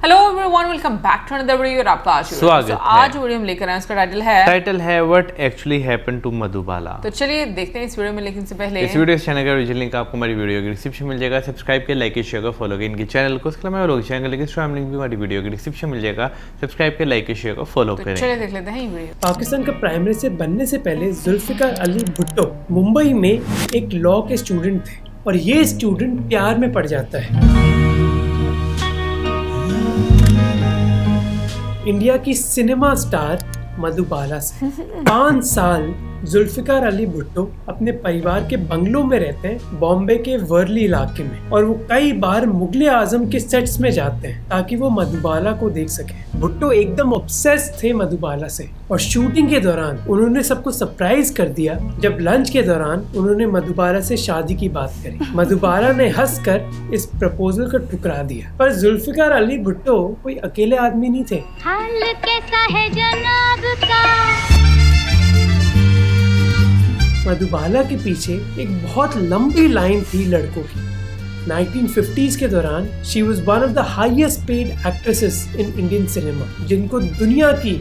Hello everyone, welcome back to another video. आपका स्वागत है। आज वीडियो हम लेकर आए, इसका टाइटल है what actually happened to Madhubala. तो चलिए देखते हैं इस वीडियो में, लेकिन से पहले इस वीडियो चैनल का ओरिजिनल लिंक आपको हमारी वीडियो के डिस्क्रिप्शन मिल जाएगा। सब्सक्राइब कर, लाइक, शेयर कर, फॉलो कर इनके चैनल को। इसके अलावा लोग चैनल लिंक लिंक भी हमारी वीडियो के डिस्क्रिप्शन मिल जाएगा। सब्सक्राइब कर, लाइक, शेयर कर, फॉलो करें। चलिए देख लेते हैं ये वीडियो। पाकिस्तान का प्राइम मिनिस्टर बनने से पहले जुल्फिकार अली भुट्टो मुंबई में एक लॉ के स्टूडेंट थे और ये स्टूडेंट प्यार में पड़ जाता है इंडिया की सिनेमा स्टार मधुबाला से। 5 साल जुल्फिकार अली भुट्टो अपने परिवार के बंगलों में रहते हैं बॉम्बे के वर्ली इलाके में, और वो कई बार मुगले आजम के सेट्स में जाते हैं ताकि वो मधुबाला को देख सके। भुट्टो एकदम ऑब्सेस्ड थे मधुबाला से, और शूटिंग के दौरान उन्होंने सबको सरप्राइज कर दिया जब लंच के दौरान उन्होंने मधुबाला से शादी की बात करी। मधुबाला ने हंसकर इस प्रपोजल को ठुकरा दिया, पर जुल्फिकार अली भुट्टो कोई अकेले आदमी नहीं थे। हाल कैसा है जनाब का? मधुबाला के पीछे एक बहुत लंबी लाइन थी लड़कों की। 1950s के दौरान she was one of the highest paid actresses in Indian cinema, जिनको दुनिया की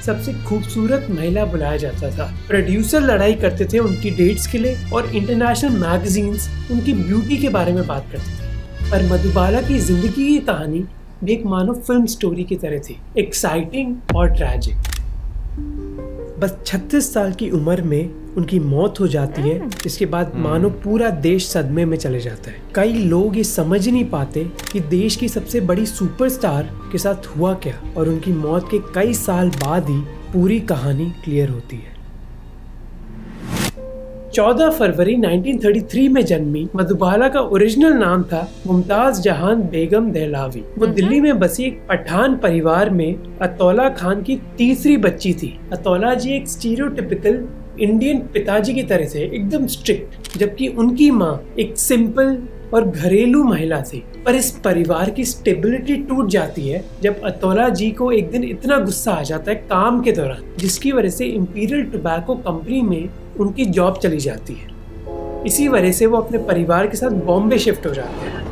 सबसे खूबसूरत महिला बुलाया जाता था। प्रोड्यूसर लड़ाई करते थे उनकी डेट्स के लिए, और इंटरनेशनल मैगजीन्स उनकी ब्यूटी के बारे में बात करते थे। पर मधुबाला की जिंदगी की कहानी भी एक मानो फिल्म स्टोरी की तरह थी, एक्साइटिंग और ट्रैजिक। बस 36 साल की उम्र में उनकी मौत हो जाती है, जिसके बाद मानो पूरा देश सदमे में चले जाता है। कई लोग ये समझ नहीं पाते कि देश की सबसे बड़ी सुपरस्टार के साथ हुआ क्या, और उनकी मौत के कई साल बाद ही पूरी कहानी क्लियर होती है। 14 फरवरी 1933 में जन्मी मधुबाला का ओरिजिनल नाम था मुमताज जहान बेगम दहलावी। वो दिल्ली में बसी एक पठान परिवार में अतौला खान की तीसरी बच्ची थी। अतौला जी एक स्टीरियोटिपिकल इंडियन पिताजी की तरह थे, एकदम स्ट्रिक्ट, जबकि उनकी माँ एक सिंपल और घरेलू महिला थी। पर इस परिवार की स्टेबिलिटी टूट जाती है जब अतौला जी को एक दिन इतना गुस्सा आ जाता है काम के दौरान, जिसकी वजह से इंपीरियल टोबैको कंपनी में उनकी जॉब चली जाती है। इसी वजह से वो अपने परिवार के साथ बॉम्बे शिफ्ट हो जाते हैं।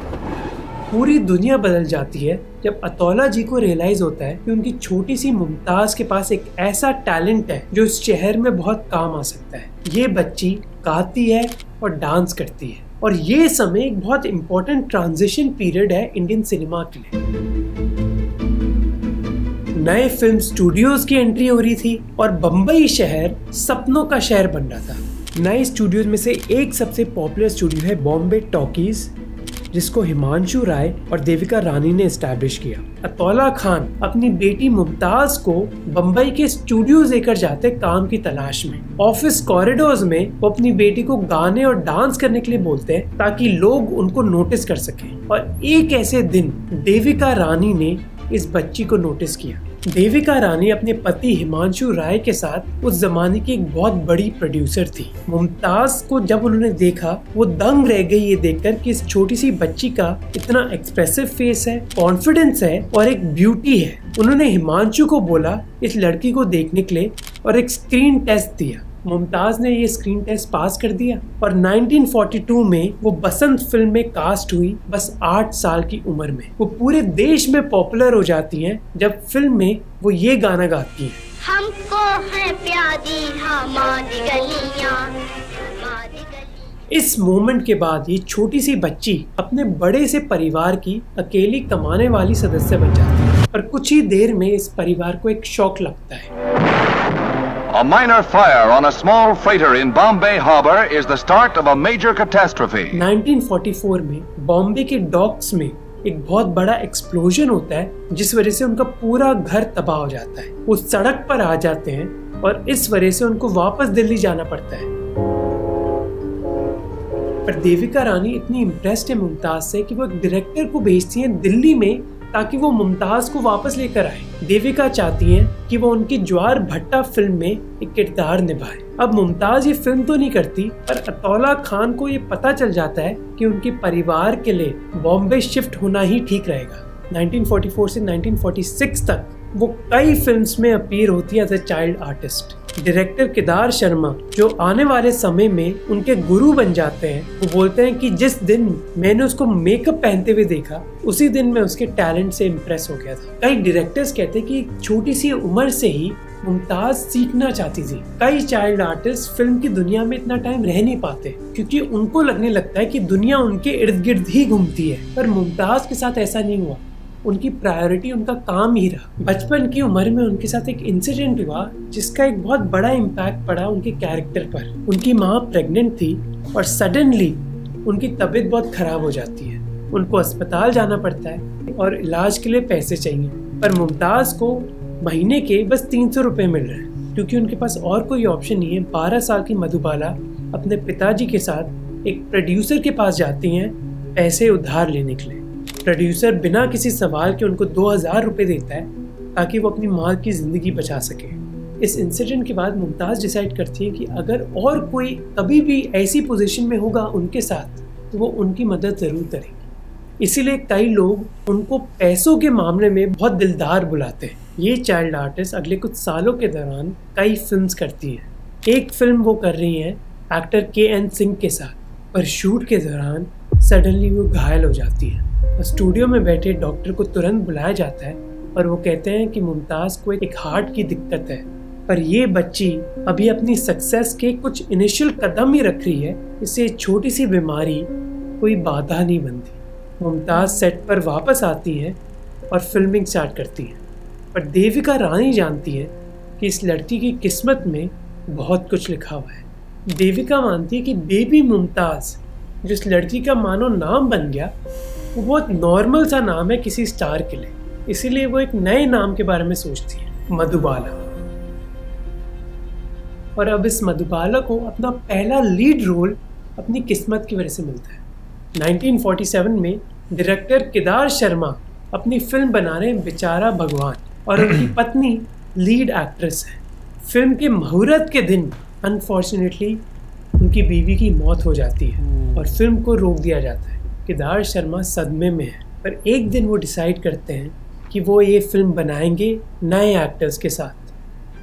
पूरी दुनिया बदल जाती है जब अतौला जी को रियलाइज होता है कि उनकी छोटी सी मुमताज के पास एक ऐसा टैलेंट है जो इस शहर में बहुत काम आ सकता है। ये बच्ची गाती है और डांस करती है, और ये समय एक बहुत इम्पोर्टेंट ट्रांजिशन पीरियड है इंडियन सिनेमा के लिए। नए फिल्म स्टूडियोज की एंट्री हो रही थी और बम्बई शहर सपनों का शहर बन रहा था। नए स्टूडियोज में से एक सबसे पॉपुलर स्टूडियो है बॉम्बे टॉकीज, जिसको हिमांशु राय और देविका रानी ने एस्टैब्लिश किया। अतौला खान अपनी बेटी मुमताज को बम्बई के स्टूडियोज लेकर जाते काम की तलाश में। ऑफिस कॉरिडोर्स में वो अपनी बेटी को गाने और डांस करने के लिए बोलते हैं ताकि लोग उनको नोटिस कर सकें। और एक ऐसे दिन देविका रानी ने इस बच्ची को नोटिस किया। देविका रानी अपने पति हिमांशु राय के साथ उस जमाने की एक बहुत बड़ी प्रोड्यूसर थी। मुमताज को जब उन्होंने देखा, वो दंग रह गई ये देखकर कि इस छोटी सी बच्ची का इतना एक्सप्रेसिव फेस है, कॉन्फिडेंस है और एक ब्यूटी है। उन्होंने हिमांशु को बोला इस लड़की को देखने के लिए, और एक स्क्रीन टेस्ट दिया। मुमताज ने ये स्क्रीन टेस्ट पास कर दिया और 1942 में वो बसंत फिल्म में कास्ट हुई, बस 8 साल की उम्र में। वो पूरे देश में पॉपुलर हो जाती हैं जब फिल्म में वो ये गाना गाती हैं, हमको है प्यारी हमारी गलियां। इस मोमेंट के बाद ये छोटी सी बच्ची अपने बड़े से परिवार की अकेली कमाने वाली सदस्य बन जाती है। पर कुछ ही देर में इस परिवार को एक शॉक लगता है। A minor fire on a small freighter in Bombay Harbor is the start of a major catastrophe. 1944 में बॉम्बे के डॉक्स में एक बहुत बड़ा एक्सप्लोजन होता है, जिस वजह से उनका पूरा घर तबाह हो जाता है। वो सड़क पर आ जाते हैं और इस वजह से उनको वापस दिल्ली जाना पड़ता है। पर देविका रानी इतनी इम्प्रेस्ड है मुमताज से कि वो एक डायरेक्टर को भेजती हैं दिल्ली में ताकि वो मुमताज को वापस लेकर आए। देविका चाहती हैं कि वो उनकी ज्वार भट्टा फिल्म में एक किरदार निभाए। अब मुमताज ये फिल्म तो नहीं करती, पर अतौला खान को ये पता चल जाता है कि उनके परिवार के लिए बॉम्बे शिफ्ट होना ही ठीक रहेगा। 1944 से 1946 तक वो कई फिल्म्स में अपीयर होती है as a child artist. Director Kedar Sharma जो आने वाले समय में उनके गुरु बन जाते हैं, वो बोलते हैं कि जिस दिन मैंने उसको मेकअप पहनते हुए देखा उसी दिन मैं उसके टैलेंट से इम्प्रेस हो गया था। कई डायरेक्टर्स कहते हैं कि छोटी सी उम्र से ही मुमताज सीखना चाहती थी। कई चाइल्ड आर्टिस्ट फिल्म की दुनिया में इतना टाइम रह नहीं पाते क्योंकि उनको लगने लगता है कि दुनिया उनके इर्द गिर्द ही घूमती है, पर मुमताज के साथ ऐसा नहीं हुआ। उनकी प्रायोरिटी उनका काम ही रहा। बचपन की उम्र में उनके साथ एक इंसिडेंट हुआ जिसका एक बहुत बड़ा इम्पैक्ट पड़ा उनके कैरेक्टर पर। उनकी माँ प्रेग्नेंट थी और सडनली उनकी तबीयत बहुत खराब हो जाती है। उनको अस्पताल जाना पड़ता है और इलाज के लिए पैसे चाहिए, पर मुमताज को महीने के बस 300 रुपये मिल रहे हैं क्योंकि उनके पास और कोई ऑप्शन नहीं है। 12 साल की मधुबाला अपने पिताजी के साथ एक प्रोड्यूसर के पास जाती हैं पैसे उधार लेने के लिए। प्रोड्यूसर बिना किसी सवाल के उनको 2000 रुपये देता है ताकि वो अपनी माँ की ज़िंदगी बचा सके। इस इंसिडेंट के बाद मुमताज़ डिसाइड करती है कि अगर और कोई कभी भी ऐसी पोजीशन में होगा उनके साथ तो वो उनकी मदद ज़रूर करेंगे। इसीलिए कई लोग उनको पैसों के मामले में बहुत दिलदार बुलाते हैं। ये चाइल्ड आर्टिस्ट अगले कुछ सालों के दौरान कई फिल्म्स करती हैं। एक फिल्म वो कर रही हैं एक्टर KN सिंह के साथ, पर शूट के दौरान सडनली वो घायल हो जाती है। स्टूडियो में बैठे डॉक्टर को तुरंत बुलाया जाता है और वो कहते हैं कि मुमताज को एक हार्ट की दिक्कत है, पर ये बच्ची अभी अपनी सक्सेस के कुछ इनिशियल कदम ही रख रही है, इससे छोटी सी बीमारी कोई बाधा नहीं बनती। मुमताज सेट पर वापस आती है और फिल्मिंग स्टार्ट करती है, पर देविका रानी जानती है कि इस लड़की की किस्मत में बहुत कुछ लिखा हुआ है। देविका मानती है कि बेबी मुमताज जिस लड़की का मानो नाम बन गया वो बहुत नॉर्मल सा नाम है किसी स्टार के लिए, इसीलिए वो एक नए नाम के बारे में सोचती है, मधुबाला। और अब इस मधुबाला को अपना पहला लीड रोल अपनी किस्मत की वजह से मिलता है। 1947 में डायरेक्टर केदार शर्मा अपनी फिल्म बना रहे हैं बेचारा भगवान और उनकी पत्नी लीड एक्ट्रेस है। फिल्म के मुहूर्त के दिन अनफॉर्चुनेटली उनकी बीवी की मौत हो जाती है और फिल्म को रोक दिया जाता है। केदार शर्मा सदमे में है, पर एक दिन वो डिसाइड करते हैं कि वो ये फिल्म बनाएंगे नए एक्टर्स के साथ।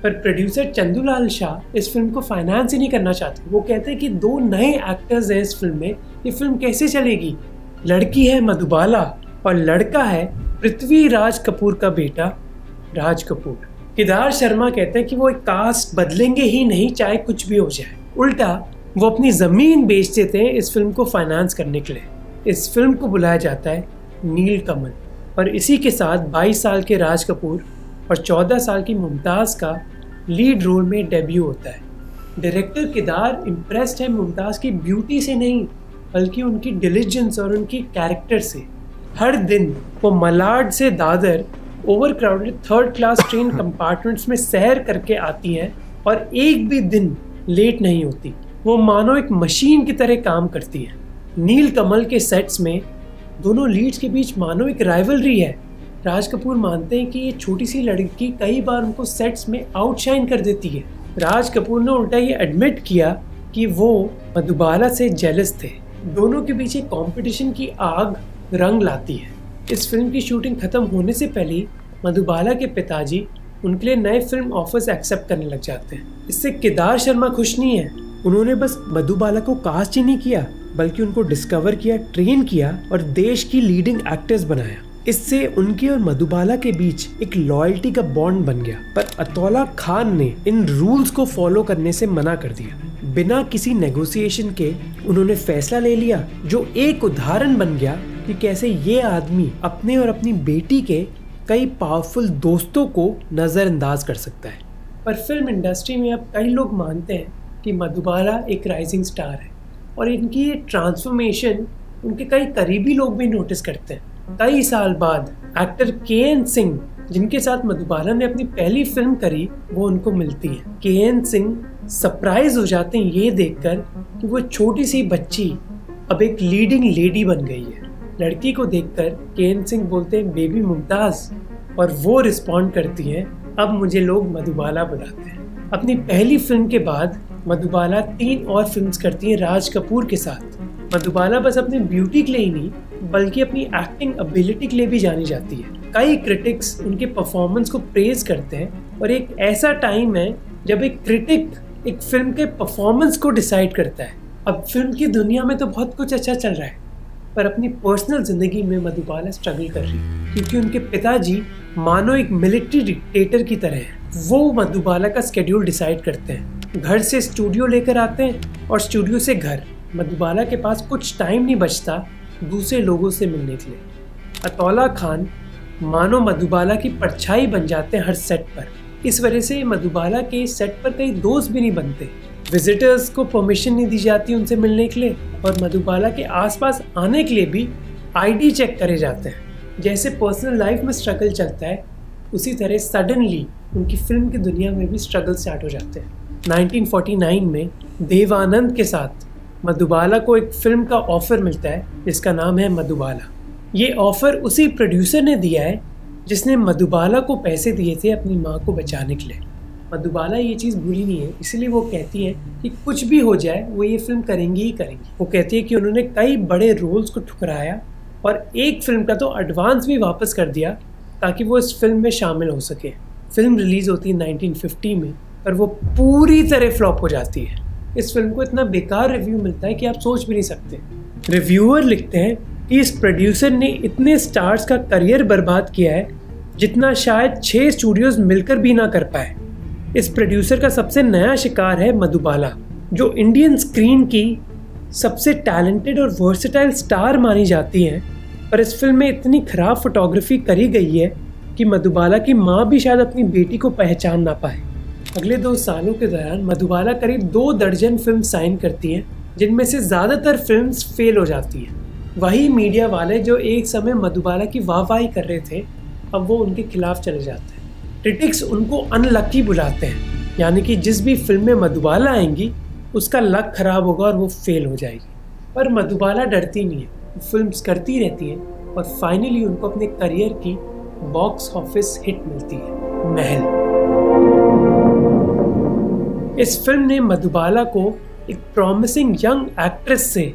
पर प्रोड्यूसर चंदूलाल शाह इस फिल्म को फाइनेंस ही नहीं करना चाहते। वो कहते हैं कि 2 नए एक्टर्स हैं इस फिल्म में, ये फिल्म कैसे चलेगी। लड़की है मधुबाला और लड़का है पृथ्वीराज कपूर का बेटा राज कपूर। केदार शर्मा कहते हैं कि वो एक कास्ट बदलेंगे ही नहीं, चाहे कुछ भी हो जाए। उल्टा वो अपनी ज़मीन बेच देते हैं इस फिल्म को फाइनेंस करने के लिए। इस फिल्म को बुलाया जाता है नील कमल और इसी के साथ 22 साल के राज कपूर और 14 साल की मुमताज़ का लीड रोल में डेब्यू होता है। डायरेक्टर केदार इम्प्रेस्ड है मुमताज़ की ब्यूटी से नहीं, बल्कि उनकी डिलीजेंस और उनकी कैरेक्टर से। हर दिन वो मलाड से Dadar over crowded 3rd class train compartments में सैर करके आती हैं और एक भी दिन लेट नहीं होती। वो मानो एक मशीन की तरह काम करती है। नील कमल के सेट्स में दोनों लीड्स के बीच मानो एक राइवलरी है। राज कपूर मानते हैं कि ये छोटी सी लड़की कई बार उनको सेट्स में आउटशाइन कर देती है। राज कपूर ने उल्टा ये एडमिट किया कि वो मधुबाला से जेलस थे। दोनों के बीच एक कॉम्पिटिशन की आग रंग लाती है। इस फिल्म की शूटिंग खत्म होने से पहले मधुबाला के पिताजी उनके लिए नए फिल्म ऑफर्स एक्सेप्ट करने लग जाते हैं। इससे केदार शर्मा खुश नहीं है। उन्होंने बस मधुबाला को कास्ट ही नहीं किया, बल्कि उनको डिस्कवर किया, ट्रेन किया और देश की लीडिंग एक्टर्स बनाया। इससे उनके और मधुबाला के बीच एक लॉयल्टी का बॉन्ड बन गया। पर अतौला खान ने इन रूल्स को फॉलो करने से मना कर दिया। बिना किसी नेगोशिएशन के उन्होंने फैसला ले लिया, जो एक उदाहरण बन गया कि कैसे ये आदमी अपने और अपनी बेटी के कई पावरफुल दोस्तों को नज़रअंदाज कर सकता है। पर फिल्म इंडस्ट्री में अब कई लोग मानते हैं कि मधुबाला एक राइजिंग स्टार है और इनकी ये ट्रांसफॉर्मेशन उनके कई करीबी लोग भी नोटिस करते हैं। कई साल बाद एक्टर KN सिंह, जिनके साथ मधुबाला ने अपनी पहली फिल्म करी, वो उनको मिलती है। KN सिंह सरप्राइज हो जाते हैं ये देखकर कि वो छोटी सी बच्ची अब एक लीडिंग लेडी बन गई है। लड़की को देखकर KN सिंह बोलते हैं बेबी मुमताज, और वो रिस्पॉन्ड करती हैं अब मुझे लोग मधुबाला बुलाते हैं। अपनी पहली फिल्म के बाद मधुबाला 3 और फिल्म्स करती हैं राज कपूर के साथ। मधुबाला बस अपनी ब्यूटी के लिए ही नहीं, बल्कि अपनी एक्टिंग एबिलिटी के लिए भी जानी जाती है। कई क्रिटिक्स उनके परफॉर्मेंस को प्रेज करते हैं और एक ऐसा टाइम है जब एक क्रिटिक एक फिल्म के परफॉर्मेंस को डिसाइड करता है। अब फिल्म की दुनिया में तो बहुत कुछ अच्छा चल रहा है, पर अपनी पर्सनल ज़िंदगी में मधुबाला स्ट्रगल कर रही है क्योंकि उनके पिताजी मानो एक मिलिट्री डिक्टेटर की तरह हैं। वो मधुबाला का स्केड्यूल डिसाइड करते हैं, घर से स्टूडियो लेकर आते हैं और स्टूडियो से घर। मधुबाला के पास कुछ टाइम नहीं बचता दूसरे लोगों से मिलने के लिए। अतौला खान मानो मधुबाला की परछाई बन जाते हैं हर सेट पर। इस वजह से मधुबाला के सेट पर कई दोस्त भी नहीं बनते, विजिटर्स को परमिशन नहीं दी जाती उनसे मिलने के लिए और मधुबाला के आसपास आने के लिए भी आईडी चेक करे जाते हैं। जैसे पर्सनल लाइफ में स्ट्रगल चलता है उसी तरह सडनली उनकी फिल्म की दुनिया में भी स्ट्रगल स्टार्ट हो जाते हैं। 1949 में देव आनंद के साथ मधुबाला को एक फिल्म का ऑफ़र मिलता है जिसका नाम है मधुबाला। ये ऑफ़र उसी प्रोड्यूसर ने दिया है जिसने मधुबाला को पैसे दिए थे अपनी माँ को बचाने के लिए। मधुबाला ये चीज़ भूली नहीं है, इसलिए वो कहती है कि कुछ भी हो जाए वो ये फिल्म करेंगी ही करेंगी। वो कहती है कि उन्होंने कई बड़े रोल्स को ठुकराया और एक फिल्म का तो एडवांस भी वापस कर दिया ताकि वो इस फिल्म में शामिल हो सके। फिल्म रिलीज़ होती है 1950 में, पर वो पूरी तरह फ्लॉप हो जाती है। इस फिल्म को इतना बेकार रिव्यू मिलता है कि आप सोच भी नहीं सकते। रिव्यूअर लिखते हैं कि इस प्रोड्यूसर ने इतने स्टार्स का करियर बर्बाद किया है जितना शायद 6 स्टूडियोज मिलकर भी ना कर पाए। इस प्रोड्यूसर का सबसे नया शिकार है मधुबाला, जो इंडियन स्क्रीन की सबसे टैलेंटेड और वर्सेटाइल स्टार मानी जाती हैं, पर इस फिल्म में इतनी ख़राब फोटोग्राफी करी गई है कि मधुबाला की माँ भी शायद अपनी बेटी को पहचान ना पाए। अगले 2 सालों के दौरान मधुबाला करीब 2 दर्जन फिल्म साइन करती हैं, जिनमें से ज़्यादातर फिल्म्स फेल हो जाती हैं। वही मीडिया वाले जो एक समय मधुबाला की वाहवाही कर रहे थे, अब वो उनके खिलाफ चले जाते हैं। क्रिटिक्स उनको अनलकी बुलाते हैं, यानी कि जिस भी फिल्म में मधुबाला आएंगी उसका लक ख़राब होगा और वो फेल हो जाएगी। पर मधुबाला डरती नहीं है, वो फिल्म्स करती रहती हैं और फाइनली उनको अपने करियर की बॉक्स ऑफिस हिट मिलती है, महल। इस फिल्म ने मधुबाला को एक प्रॉमिसिंग यंग एक्ट्रेस से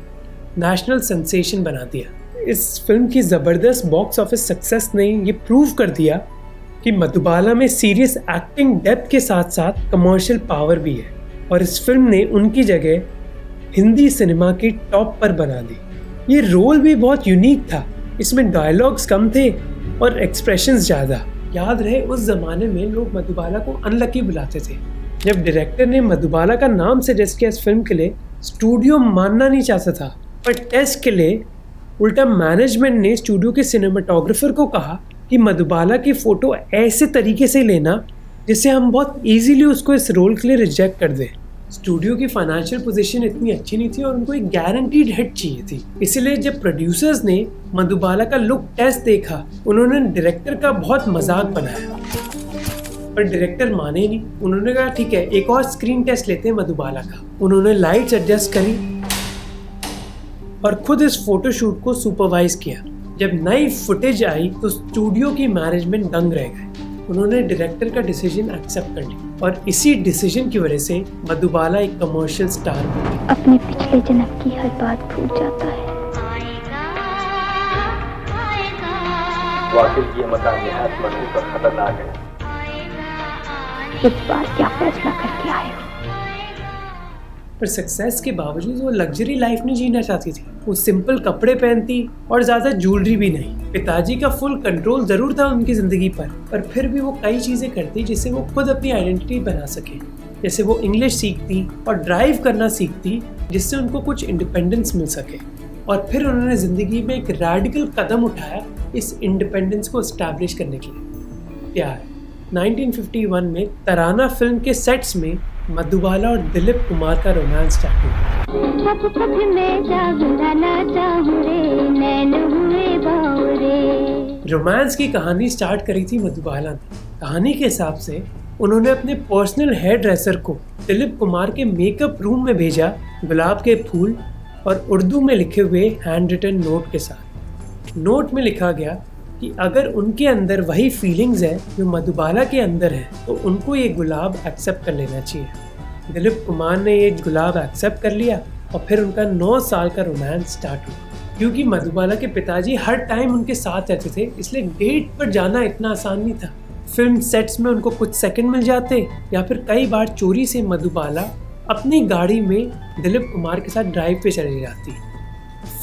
नेशनल सेंसेशन बना दिया। इस फिल्म की ज़बरदस्त बॉक्स ऑफिस सक्सेस ने ये प्रूव कर दिया कि मधुबाला में सीरियस एक्टिंग डेप्थ के साथ साथ कमर्शियल पावर भी है और इस फिल्म ने उनकी जगह हिंदी सिनेमा की टॉप पर बना दी। ये रोल भी बहुत यूनिक था, इसमें डायलॉग्स कम थे और एक्सप्रेशंस ज़्यादा। याद रहे उस ज़माने में लोग मधुबाला को अनलकी बुलाते थे। जब डायरेक्टर ने मधुबाला का नाम सजेस्ट किया इस फिल्म के लिए, स्टूडियो मानना नहीं चाहता था, पर टेस्ट के लिए उल्टा मैनेजमेंट ने स्टूडियो के सिनेमाटोग्राफर को कहा कि मधुबाला की फ़ोटो ऐसे तरीके से लेना जिससे हम बहुत इजीली उसको इस रोल के लिए रिजेक्ट कर दें। स्टूडियो की फाइनेंशियल पोजीशन इतनी अच्छी नहीं थी और उनको एक गारंटीड हिट चाहिए थी। इसलिए जब प्रोड्यूसर्स ने मधुबाला का लुक टेस्ट देखा, उन्होंने डायरेक्टर का बहुत मजाक बनाया, पर डायरेक्टर माने नहीं। उन्होंने कहा ठीक है, एक और स्क्रीन टेस्ट लेते हैं मधुबाला का। उन्होंने लाइट्स एडजस्ट करी और खुद इस फोटोशूट को सुपरवाइज किया। जब नई फुटेज आई तो स्टूडियो की मैनेजमेंट दंग रह गए। उन्होंने डायरेक्टर का डिसीजन एक्सेप्ट कर लिया और इसी डिसीजन की वजह से मधुबाला एक कमर्शियल स्टार बनी। अपने पिछले जन्म की हर बात भूल जाता है। वाकई ये मकान निहायत मजबूत और खतरनाक है। इस बार क्या फैसला करके आए हो? पर सक्सेस के बावजूद वो लग्जरी लाइफ नहीं जीना चाहती थी। वो सिंपल कपड़े पहनती और ज़्यादा ज्वेलरी भी नहीं। पिताजी का फुल कंट्रोल ज़रूर था उनकी ज़िंदगी पर फिर भी वो कई चीज़ें करती जिससे वो खुद अपनी आइडेंटिटी बना सके। जैसे वो इंग्लिश सीखती और ड्राइव करना सीखती, जिससे उनको कुछ इंडिपेंडेंस मिल सके। और फिर उन्होंने ज़िंदगी में एक रेडिकल कदम उठाया इस इंडिपेंडेंस को इस्टेब्लिश करने के लिए। प्यार। 1951 में तराना फिल्म के सेट्स में मधुबाला और दिलीप कुमार का रोमांस स्टार्ट हुआ। रोमांस की कहानी स्टार्ट करी थी मधुबाला ने। कहानी के हिसाब से उन्होंने अपने पर्सनल हेयर ड्रेसर को दिलीप कुमार के मेकअप रूम में भेजा, गुलाब के फूल और उर्दू में लिखे हुए हैंड रिटन नोट के साथ। नोट में लिखा गया कि अगर उनके अंदर वही फीलिंग्स है जो मधुबाला के अंदर है तो उनको ये गुलाब एक्सेप्ट कर लेना चाहिए। दिलीप कुमार ने ये गुलाब एक्सेप्ट कर लिया और फिर उनका 9 साल का रोमांस स्टार्ट हुआ। क्योंकि मधुबाला के पिताजी हर टाइम उनके साथ रहते थे, इसलिए डेट पर जाना इतना आसान नहीं था। फिल्म सेट्स में उनको कुछ सेकंड मिल जाते या फिर कई बार चोरी से मधुबाला अपनी गाड़ी में दिलीप कुमार के साथ ड्राइव पे चली जाती।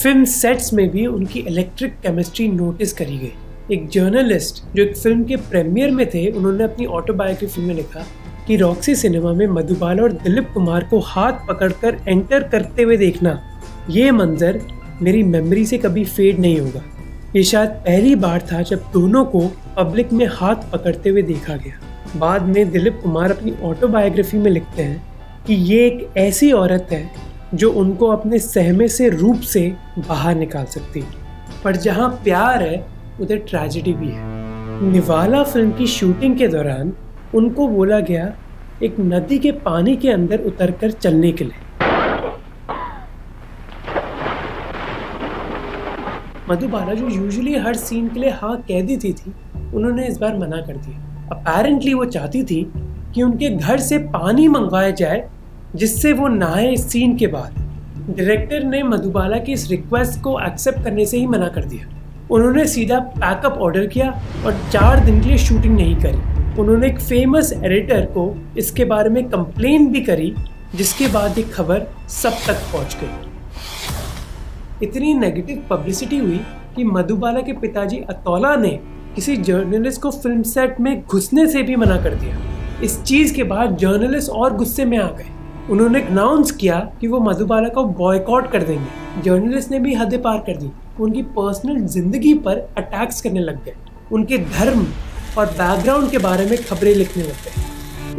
फिल्म सेट्स में भी उनकी इलेक्ट्रिक केमिस्ट्री नोटिस करी गई। एक जर्नलिस्ट जो एक फिल्म के प्रीमियर में थे, उन्होंने अपनी ऑटोबायोग्राफी में लिखा कि रॉक्सी सिनेमा में मधुबाला और दिलीप कुमार को हाथ पकड़कर एंटर करते हुए देखना, ये मंजर मेरी मेमोरी से कभी फेड नहीं होगा। ये शायद पहली बार था जब दोनों को पब्लिक में हाथ पकड़ते हुए देखा गया। बाद में दिलीप कुमार अपनी ऑटोबायोग्राफी में लिखते हैं कि ये एक ऐसी औरत है जो उनको अपने सहमे से रूप से बाहर निकाल सकती है, पर जहाँ प्यार है उधर ट्रेजेडी भी है। निवाला फिल्म की शूटिंग के दौरान उनको बोला गया एक नदी के पानी के अंदर उतरकर चलने के लिए। मधुबाला जो यूजुअली हर सीन के लिए हाँ कह देती थी, उन्होंने इस बार मना कर दिया। अपेरेंटली वो चाहती थी कि उनके घर से पानी मंगवाया जाए जिससे वो नहाए इस सीन के बाद। डायरेक्टर ने मधुबाला की इस रिक्वेस्ट को एक्सेप्ट करने से ही मना कर दिया। उन्होंने सीधा पैकअप ऑर्डर किया और 4 दिन के लिए शूटिंग नहीं करी। उन्होंने एक फेमस एडिटर को इसके बारे में कंप्लेन भी करी, जिसके बाद ये खबर सब तक पहुंच गई। इतनी नेगेटिव पब्लिसिटी हुई कि मधुबाला के पिताजी अतौला ने किसी जर्नलिस्ट को फिल्म सेट में घुसने से भी मना कर दिया। इस चीज़ के बाद जर्नलिस्ट और गुस्से में आ गए। उन्होंने अनाउंस किया कि वो मधुबाला को बॉयकॉट कर देंगे। जर्नलिस्ट ने भी हदें पार कर दी, उनकी पर्सनल जिंदगी पर अटैक्स करने लग गए, उनके धर्म और बैकग्राउंड के बारे में खबरें लिखने लग गए।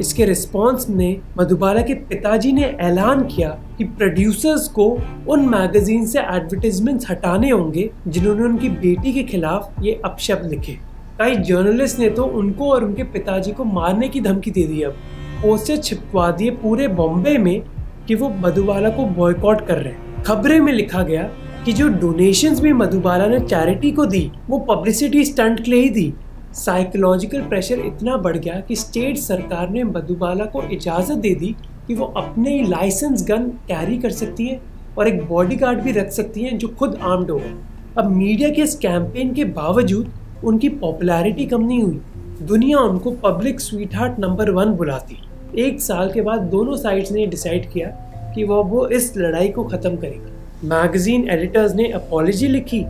इसके रिस्पॉन्स में मधुबाला के पिताजी ने ऐलान किया कि प्रोड्यूसर्स को उन मैगजीन से एडवर्टाइजमेंट्स हटाने होंगे जिन्होंने उनकी बेटी के खिलाफ ये अपशब्द लिखे। कई जर्नलिस्ट ने तो उनको और उनके पिताजी को मारने की धमकी दे दी। अब पोस्टर छिपवा दिए पूरे बॉम्बे में कि वो मधुबाला को बॉयकॉट कर रहे हैं। खबरें में लिखा गया कि जो डोनेशंस भी मधुबाला ने चैरिटी को दी, वो पब्लिसिटी स्टंट के लिए ही दी। साइकोलॉजिकल प्रेशर इतना बढ़ गया कि स्टेट सरकार ने मधुबाला को इजाज़त दे दी कि वो अपने लाइसेंस गन कैरी कर सकती है और एक बॉडीगार्ड भी रख सकती हैं जो खुद आर्म्ड होगा। अब मीडिया के इस कैंपेन के बावजूद उनकी पॉपुलैरिटी कम नहीं हुई। दुनिया उनको पब्लिक स्वीटहार्ट नंबर 1 बुलाती। 1 साल के बाद दोनों साइड्स ने डिसाइड किया कि वो इस लड़ाई को ख़त्म करेंगे। मैगजीन एडिटर्स ने अपॉलॉजी लिखी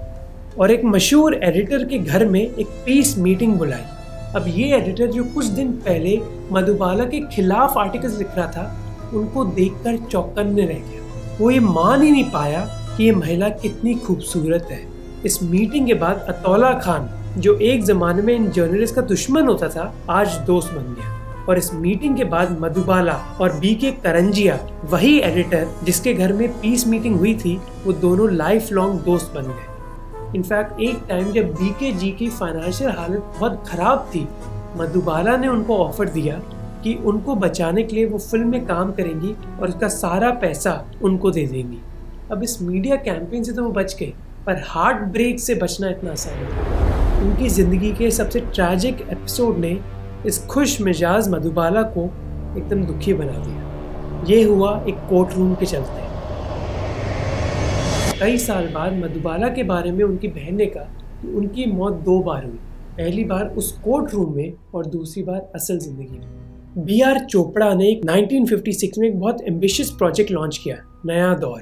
और एक मशहूर एडिटर के घर में एक पीस मीटिंग बुलाई। अब ये एडिटर जो कुछ दिन पहले मधुबाला के खिलाफ आर्टिकल्स लिख रहा था, उनको देखकर चौंकन्ने रह गया। वो ये मान ही नहीं पाया कि ये महिला कितनी खूबसूरत है। इस मीटिंग के बाद अतौला खान, जो एक ज़माने में इन जर्नलिस्ट का दुश्मन होता था, आज दोस्त बन गया। और इस मीटिंग के बाद मधुबाला और बीके करंजिया, वही एडिटर जिसके घर में पीस मीटिंग हुई थी, वो दोनों लाइफ लॉन्ग दोस्त बन गए। इनफैक्ट एक टाइम जब बीके जी की फाइनेंशियल हालत बहुत ख़राब थी, मधुबाला ने उनको ऑफर दिया कि उनको बचाने के लिए वो फिल्म में काम करेंगी और उसका सारा पैसा उनको दे देंगी। अब इस मीडिया कैंपेन से तो वो बच गए, पर हार्ट ब्रेक से बचना इतना आसान नहीं। उनकी ज़िंदगी के सबसे ट्रैजिक एपिसोड ने इस खुश मिजाज मधुबाला को एकदम दुखी बना दिया। ये हुआ एक कोर्ट रूम के चलते। कई साल बाद मधुबाला के बारे में उनकी बहन ने कहा कि उनकी मौत 2 बार हुई, पहली बार उस कोर्ट रूम में और दूसरी बार असल जिंदगी में। बीआर चोपड़ा ने 1956 में एक बहुत एम्बिशियस प्रोजेक्ट लॉन्च किया, नया दौर,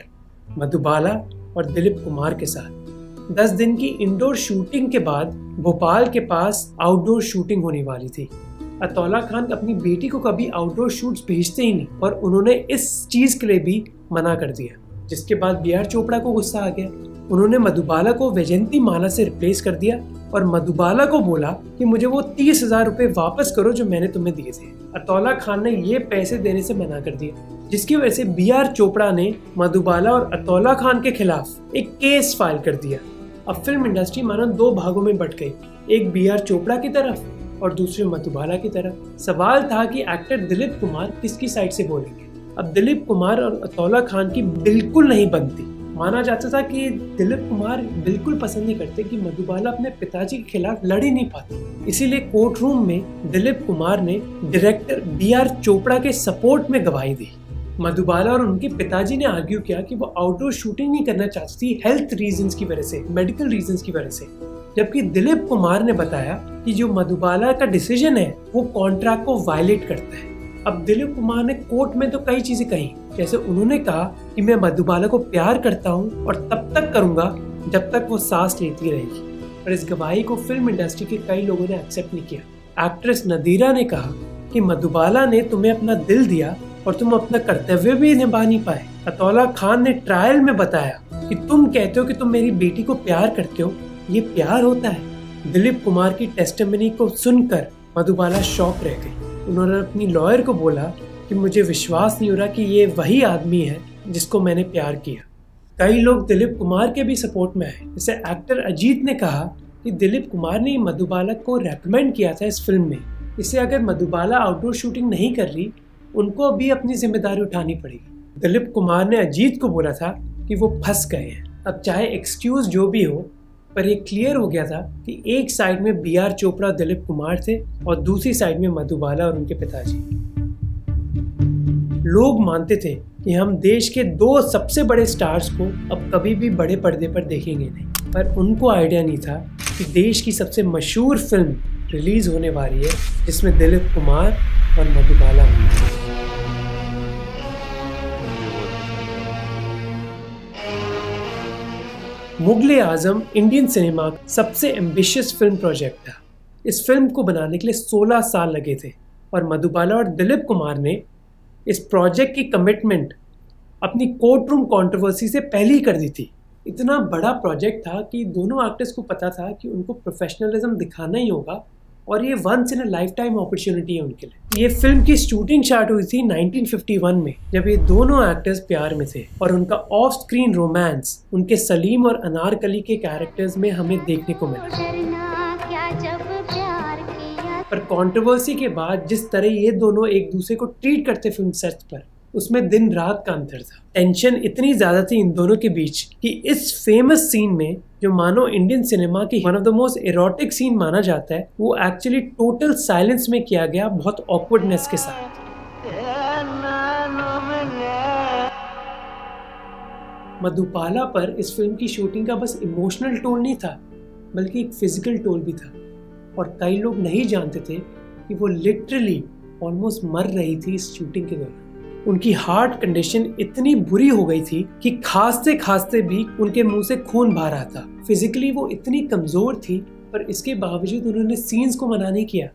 मधुबाला और दिलीप कुमार के साथ। 10 दिन की इंडोर शूटिंग के बाद भोपाल के पास आउटडोर शूटिंग होने वाली थी। अतौला खान अपनी बेटी को कभी आउटडोर शूट्स भेजते ही नहीं और उन्होंने इस चीज़ के लिए भी मना कर दिया, जिसके बाद बीआर चोपड़ा को गुस्सा आ गया। उन्होंने मधुबाला को वैजयंती माला से रिप्लेस कर दिया और मधुबाला को बोला कि मुझे वो 30,000 रुपये वापस करो जो मैंने तुम्हें दिए थे। अतौला खान ने ये पैसे देने से मना कर दिया, जिसकी वजह से बीआर चोपड़ा ने मधुबाला और अतौला खान के खिलाफ एक केस फाइल कर दिया। अब फिल्म इंडस्ट्री मानो 2 भागों में बट गई, एक बीआर चोपड़ा की तरफ और दूसरे मधुबाला की तरफ। सवाल था कि एक्टर दिलीप कुमार किसकी साइड से बोलेंगे। अब दिलीप कुमार और अतौला खान की बिल्कुल नहीं बनती। माना जाता था कि दिलीप कुमार बिल्कुल पसंद नहीं करते कि मधुबाला अपने पिताजी के खिलाफ लड़ ही नहीं पाती। इसीलिए कोर्ट रूम में दिलीप कुमार ने डायरेक्टर बीआर चोपड़ा के सपोर्ट में गवाही दी। मधुबाला और उनके पिताजी ने आर्ग्यू किया कि वो आउटडोर शूटिंग नहीं करना चाहती थी हेल्थ रीजंस की वजह से, मेडिकल रीजंस की वजह से। जबकि दिलीप कुमार ने बताया कि जो मधुबाला का डिसीजन है वो कॉन्ट्रैक्ट को वायलेट करता है। अब दिलीप कुमार ने कोर्ट में तो कई चीजें कही, जैसे उन्होंने कहा कि मैं मधुबाला को प्यार करता हूँ और तब तक करूंगा जब तक वो सांस लेती रहेगी। पर इस गवाही को फिल्म इंडस्ट्री के कई लोगों ने एक्सेप्ट नहीं किया। एक्ट्रेस नदीरा ने कहा कि मधुबाला ने तुम्हें अपना दिल दिया और तुम अपना कर्तव्य भी निभा नहीं पाए। अतौला खान ने ट्रायल में बताया कि तुम कहते हो कि तुम मेरी बेटी को प्यार करते हो, ये प्यार होता है। दिलीप कुमार की टेस्टिमनी को सुनकर मधुबाला शॉक रह गई। उन्होंने अपनी लॉयर को बोला कि मुझे विश्वास नहीं हो रहा कि ये वही आदमी है जिसको मैंने प्यार किया। कई लोग दिलीप कुमार के भी सपोर्ट में आए। जैसे एक्टर अजीत ने कहा कि दिलीप कुमार ने मधुबाला को रेकमेंड किया था इस फिल्म में, इससे अगर मधुबाला आउटडोर शूटिंग नहीं कर रही उनको भी अपनी जिम्मेदारी उठानी पड़ेगी। दिलीप कुमार ने अजीत को बोला था कि वो फंस गए हैं। अब चाहे एक्सक्यूज जो भी हो, पर ये क्लियर हो गया था कि एक साइड में BR चोपड़ा दिलीप कुमार थे और दूसरी साइड में मधुबाला और उनके पिताजी। लोग मानते थे कि हम देश के 2 सबसे बड़े स्टार्स को अब कभी भी बड़े पर्दे पर देखेंगे नहीं, पर उनको आइडिया नहीं था कि देश की सबसे मशहूर फिल्म रिलीज होने वाली है जिसमें दिलीप कुमार और मधुबाला होंगे। मुगले आजम इंडियन सिनेमा का सबसे एम्बिशियस फिल्म प्रोजेक्ट था। इस फिल्म को बनाने के लिए 16 साल लगे थे और मधुबाला और दिलीप कुमार ने इस प्रोजेक्ट की कमिटमेंट अपनी कोर्ट रूम कंट्रोवर्सी से पहले ही कर दी थी। इतना बड़ा प्रोजेक्ट था कि दोनों एक्टर्स को पता था कि उनको प्रोफेशनलिज्म दिखाना ही होगा और ये once in a lifetime opportunity है उनके लिए। ये फिल्म की शूटिंग स्टार्ट हुई थी 1951 में, जब ये दोनों एक्टर्स प्यार में थे और उनका ऑफ स्क्रीन रोमांस उनके सलीम और अनारकली के कैरेक्टर्स में हमें देखने को मिला। पर कंट्रोवर्सी के बाद जिस तरह ये दोनों एक दूसरे को ट्रीट करते फिल्म सेट पर, उसमें दिन रात का अंतर था। टेंशन इतनी ज्यादा थी इन दोनों के बीच कि इस फेमस सीन में, जो मानो इंडियन सिनेमा की one of the most erotic scene माना जाता है, वो एक्चुअली टोटल साइलेंस में किया गया, बहुत ऑकवर्डनेस के साथ। मधुबाला पर इस फिल्म की शूटिंग का बस इमोशनल टोल नहीं था, बल्कि एक फिजिकल टोल भी था। और कई लोग नहीं जानते थे कि वो लिटरली ऑलमोस्ट मर रही थी इस शूटिंग के दौरान। उनकी हार्ट कंडीशन इतनी बुरी हो गई थी कि खांसते खांसते भी उनके मुंह से खून बह रहा था। फिजिकली वो इतनी कमजोर थी, पर इसके बावजूद उन्होंने सीन्स को मना नहीं किया।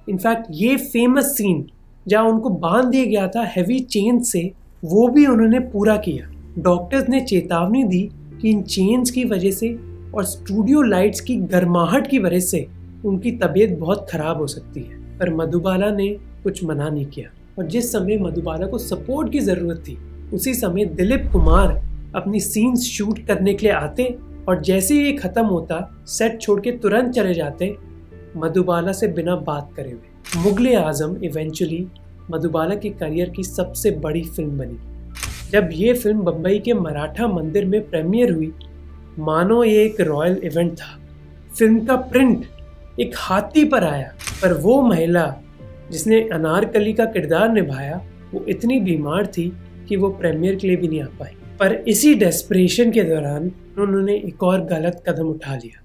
इनफैक्ट ये फेमस सीन जहां उनको बांध दिया गया था हैवी चेन से, वो भी उन्होंने पूरा किया। डॉक्टर्स ने चेतावनी दी कि इन चेन्स की वजह से और स्टूडियो लाइट्स की गर्माहट की वजह से उनकी तबीयत बहुत खराब हो सकती है, पर मधुबाला ने कुछ मना नहीं किया। और जिस समय मधुबाला को सपोर्ट की ज़रूरत थी, उसी समय दिलीप कुमार अपनी सीन्स शूट करने के लिए आते और जैसे ही ये ख़त्म होता, सेट छोड़ के तुरंत चले जाते मधुबाला से बिना बात करे हुए। मुगले आजम इवेंचुअली मधुबाला के करियर की सबसे बड़ी फिल्म बनी। जब ये फिल्म बम्बई के मराठा मंदिर में प्रीमियर हुई, मानो ये एक रॉयल इवेंट था। फिल्म का प्रिंट एक हाथी पर आया, पर वो महिला जिसने अनारकली का किरदार निभाया, वो इतनी बीमार थी कि वो प्रीमियर के लिए भी नहीं आ पाई। पर इसी डेस्परेशन के दौरान उन्होंने एक और गलत कदम उठा लिया।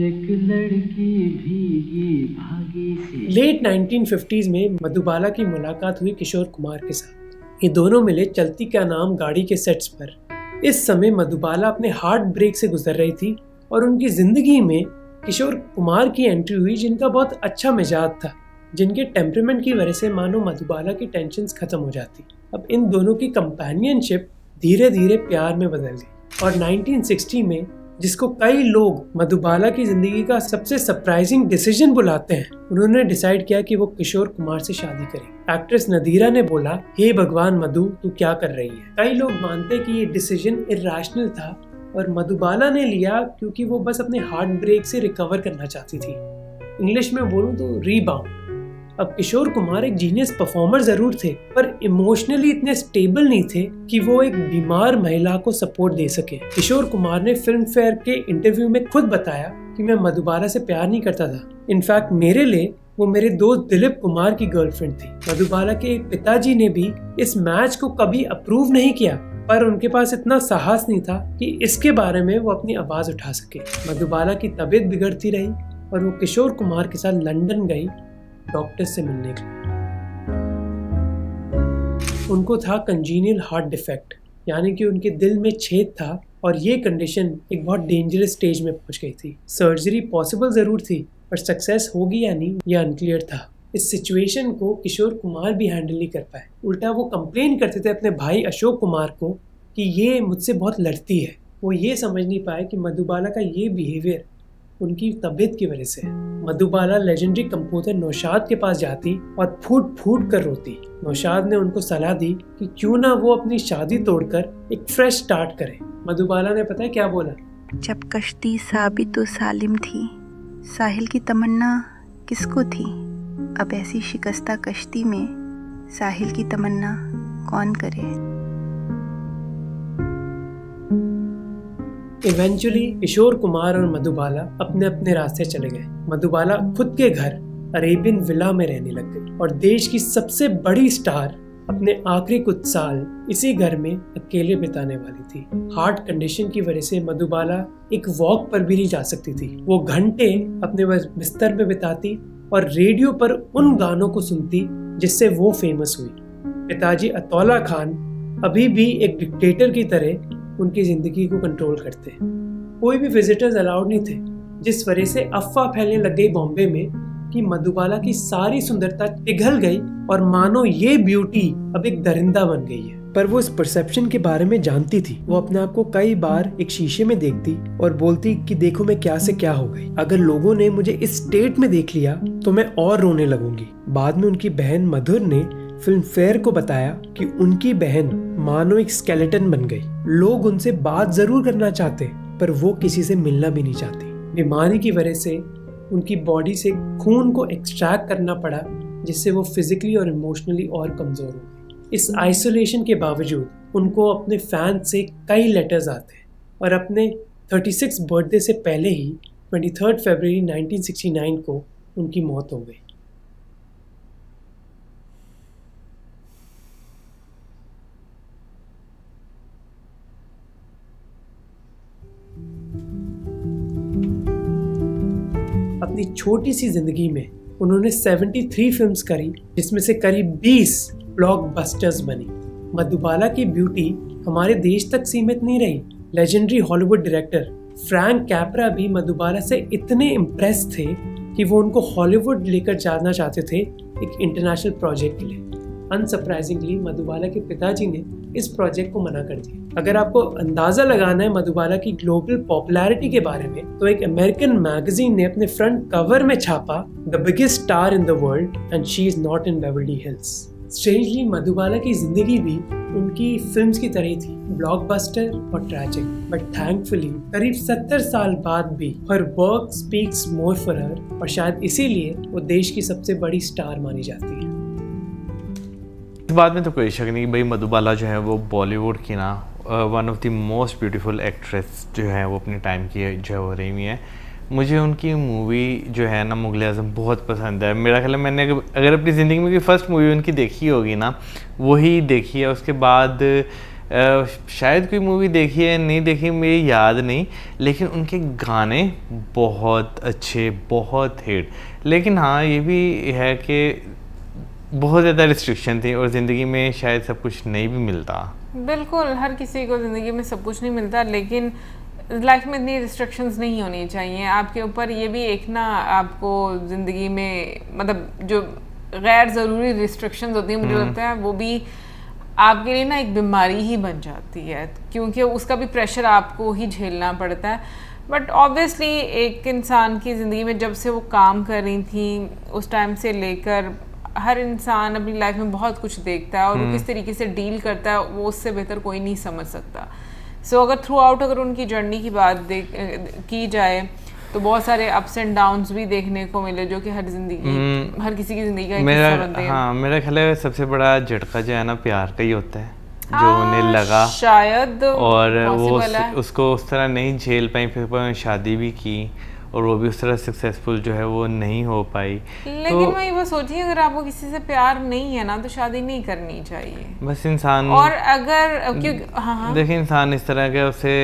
एक लड़की भीगी भागी सी। लेट 1950s में मधुबाला की मुलाकात हुई किशोर कुमार के साथ। ये दोनों मिले चलती का नाम गाड़ी के सेट्स पर। इस समय मधुबाला अपने हार्ट ब्रेक से गुजर रही थी और उनकी जिंदगी में किशोर कुमार की एंट्री हुई, जिनका बहुत अच्छा मिजाज था, जिनके टेम्परामेंट की वजह से मानो मधुबाला की टेंशन्स खत्म हो जाती। अब इन दोनों की कंपेनियनशिप धीरे धीरे प्यार में बदल गई और 1960 में, जिसको कई लोग मधुबाला की जिंदगी का सबसे सरप्राइजिंग डिसीजन बुलाते हैं, उन्होंने डिसाइड किया कि वो किशोर कुमार से शादी करें। एक्ट्रेस नदीरा ने बोला, हे भगवान मधु, तू क्या कर रही है। कई लोग मानते कि ये डिसीजन इरैशनल था और मधुबाला ने लिया क्योंकि वो बस अपने हार्ट ब्रेक से रिकवर करना चाहती थी। इंग्लिश में बोलूं तो रीबाउंड। अब किशोर कुमार एक जीनियस परफॉर्मर जरूर थे, पर इमोशनली इतने स्टेबल नहीं थे कि वो एक बीमार महिला को सपोर्ट दे सके। किशोर कुमार ने फिल्म फेयर के इंटरव्यू में खुद बताया कि मैं मधुबाला से प्यार नहीं करता था। इनफैक्ट मेरे लिए वो मेरे दोस्त दिलीप कुमार की गर्लफ्रेंड थी। मधुबाला के पिताजी ने भी इस मैच को कभी अप्रूव नहीं किया, पर उनके पास इतना साहस नहीं था कि इसके बारे में वो अपनी आवाज उठा सके। मधुबाला की तबीयत बिगड़ती रही और वो किशोर कुमार के साथ लंदन गई डॉक्टर से मिलने के लिए। उनको था कंजीनियल हार्ट डिफेक्ट, यानी कि उनके दिल में छेद था और ये कंडीशन एक बहुत डेंजरस स्टेज में पहुंच गई थी। सर्जरी पॉसिबल जरूर थी, पर सक्सेस होगी या नहीं ये अनक्लियर था। इस सिचुएशन को किशोर कुमार भी हैंडल नहीं कर पाए। उल्टा वो कंप्लेन करते थे अपने भाई अशोक कुमार को कि ये मुझसे बहुत लड़ती है। वो ये समझ नहीं पाए कि मधुबाला का ये बिहेवियर उनकी तबीयत की वजह से है। मधुबाला लेजेंडरी कंपोजर नौशाद के पास जाती और फूट फूट कर रोती। नौशाद ने उनको सलाह दी कि क्यों ना वो अपनी शादी तोड़कर एक फ्रेश स्टार्ट करे। मधुबाला ने पता है क्या बोला? जब कश्ती साबित तो सालिम थी, साहिल की तमन्ना किसको थी? अब ऐसी शिकस्ता कश्ती में साहिल की तमन्ना कौन करे? इवेंचुअली किशोर कुमार और मधुबाला अपने अपने रास्ते चले गए। मधुबाला खुद के घर अरेबियन विला में रहने लग गई और देश की सबसे बड़ी स्टार अपने आखिरी कुछ साल इसी घर में अकेले बिताने वाली थी। हार्ट कंडीशन की वजह से मधुबाला एक वॉक पर भी नहीं जा सकती थी। वो घंटे अपने बिस्तर में बिताती और रेडियो पर उन गानों को सुनती जिससे वो फेमस हुई। पिताजी अतौला खान अभी भी एक डिक्टेटर की तरह उनकी जिंदगी को कंट्रोल करते। कोई भी विजिटर्स अलाउड नहीं थे, जिस वजह से अफवाह फैलने लग गई बॉम्बे में कि मधुबाला की सारी सुंदरता पिघल गई और मानो ये ब्यूटी अब एक दरिंदा बन गई है। पर वो इस परसेप्शन के बारे में जानती थी। वो अपने आप को कई बार एक शीशे में देखती और बोलती कि देखो मैं क्या से क्या हो गई। अगर लोगों ने मुझे इस स्टेट में देख लिया तो मैं और रोने लगूंगी। बाद में उनकी बहन मधुर ने फिल्म फेयर को बताया कि उनकी बहन मानो एक स्केलेटन बन गई। लोग उनसे बात जरूर करना चाहते, पर वो किसी से मिलना भी नहीं चाहती। बीमारी की वजह से उनकी बॉडी से खून को एक्सट्रैक्ट करना पड़ा, जिससे वो फिजिकली और इमोशनली और कमजोर हो गई। इस आइसोलेशन के बावजूद उनको अपने फैंस से कई लेटर्स आते और अपने 36 बर्थडे से पहले ही 23 फरवरी 1969 को उनकी मौत हो गई। अपनी छोटी सी जिंदगी में उन्होंने 73 फिल्म्स करी, जिसमें से करीब 20 ब्लॉकबस्टर्स बनी। मधुबाला की ब्यूटी हमारे देश तक सीमित नहीं रही। लेजेंडरी हॉलीवुड डायरेक्टर फ्रैंक कैपरा भी मधुबाला से इतने इम्प्रेस थे कि वो उनको हॉलीवुड लेकर जाना चाहते थे एक इंटरनेशनल प्रोजेक्ट के लिए। अनसरप्राइजिंगली मधुबाला के पिताजी ने इस प्रोजेक्ट को मना कर दिया। अगर आपको अंदाजा लगाना है मधुबाला की ग्लोबल पॉपुलैरिटी के बारे में, तो एक अमेरिकन मैगजीन ने अपने फ्रंट कवर में छापा the biggest star in the world and she is not in Beverly hills. Strangely Madhubala की जिंदगी भी उनकी फिल्म्स की तरह थी, ब्लॉकबस्टर और ट्रैजिक। बट थैंकफुली करीब 70 साल बाद भी her work speaks more for her, और शायद इसीलिए वो देश की सबसे बड़ी स्टार मानी जाती है। इस बात में तो कोई शक नहीं कि भाई मधुबाला जो है वो बॉलीवुड की ना one of the most beautiful actress जो है वो अपने टाइम की जो है वो रही हुई है। मुझे उनकी मूवी जो है ना मुग़ल आज़म बहुत पसंद है। मेरा ख्याल है मैंने अगर अपनी ज़िंदगी में कोई फर्स्ट मूवी उनकी देखी होगी ना वही देखी है। उसके बाद शायद कोई मूवी देखी है नहीं देखी मेरी याद नहीं, लेकिन उनके गाने बहुत अच्छे, बहुत हिट। लेकिन हाँ ये भी है कि बहुत ज़्यादा रिस्ट्रिक्शन थी और ज़िंदगी में शायद सब कुछ नहीं भी मिलता। बिल्कुल, हर किसी को ज़िंदगी में सब कुछ नहीं मिलता, लेकिन लाइफ में इतनी रिस्ट्रिक्शंस नहीं होनी चाहिए आपके ऊपर। ये भी एक ना आपको ज़िंदगी में मतलब जो गैर ज़रूरी रिस्ट्रिक्शंस होती हैं मुझे लगता है वो भी आपके लिए ना एक बीमारी ही बन जाती है, क्योंकि उसका भी प्रेशर आपको ही झेलना पड़ता है। बट ऑब्वियसली एक इंसान की ज़िंदगी में जब से वो काम कर रही थी उस टाइम से लेकर हर इंसान अपनी लाइफ में बहुत कुछ देखता है और वो किस तरीके से डील करता है वो उससे बेहतर कोई नहीं समझ सकता। सो अगर थ्रू आउट अगर उनकी जर्नी की बात की जाए तो बहुत सारे अप्स एंड डाउन्स भी देखने को मिले जो कि हर किसी की ज़िंदगी का एक हिस्सा बनते हैं। हाँ, मेरा ख्याल है सबसे बड़ा झटका जो है ना प्यार का ही होता है जो उन्हें लगा शायद, और वो उसको उस तरह नहीं झेल पाई, फिर शादी भी की और वो भी उस तरह सक्सेसफुल जो है वो नहीं हो पाई। लेकिन वही वो सोचिए, अगर आपको किसी से प्यार नहीं है ना तो शादी नहीं करनी चाहिए। बस इंसान, और अगर क्योंकि हाँ देखिए इंसान इस तरह का उसे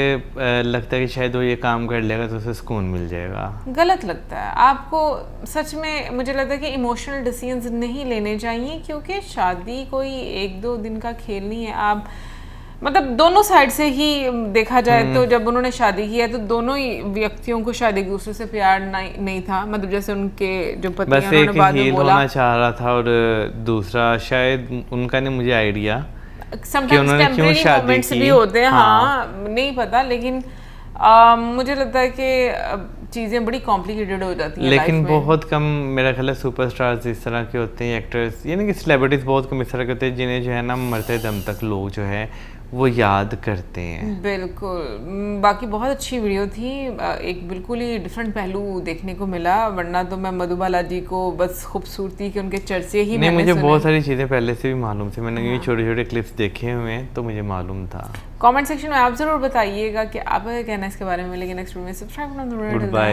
लगता है कि शायद वो ये काम कर लेगा तो उसे सुकून मिल जाएगा। गलत लगता है आपको। सच में मुझे लगता है कि इमोशनल डिसीजंस नहीं लेने चाहिए, क्योंकि शादी कोई 1-2 दिन का खेल नहीं है। आप मतलब दोनों साइड से ही देखा जाए तो जब उन्होंने शादी की है तो दोनों ही व्यक्तियों को शायद एक दूसरे से प्यार नहीं था। मतलब जैसे उनके जो पति हैं उन्होंने बाद में बोला होना चाह रहा था, और दूसरा शायद उनका नहीं मुझे आइडिया समटाइम्स टेम्परेरी मोमेंट्स भी होते हैं। हाँ नहीं पता, लेकिन मुझे लगता है कि चीज़ें बड़ी कॉम्प्लिकेटेड हो जाती हैं। लेकिन बहुत कम मेरा ख्याल है सुपरस्टार्स इस तरह के होते हैं, एक्टर्स यानी कि सेलिब्रिटीज बहुत कम इस तरह के होते हैं जिन्हें जो है ना मरते दम तक लोग जो है वो याद करते हैं। बिल्कुल। बाकी बहुत अच्छी वीडियो थी, एक बिल्कुल ही डिफरेंट पहलू देखने को मिला। वरना तो मैं मधुबाला जी को बस खूबसूरती के उनके चर्चे ही नहीं, मुझे बहुत सारी चीज़ें पहले से भी मालूम थी। मैंने ये छोटे छोटे क्लिप्स देखे हुए हैं तो मुझे मालूम था। कमेंट सेक्शन में आप जरूर बताइएगा कि आप क्या कहना है इसके बारे में। लेकिन नेक्स्ट वीडियो में सब्सक्राइब करना। Good bye.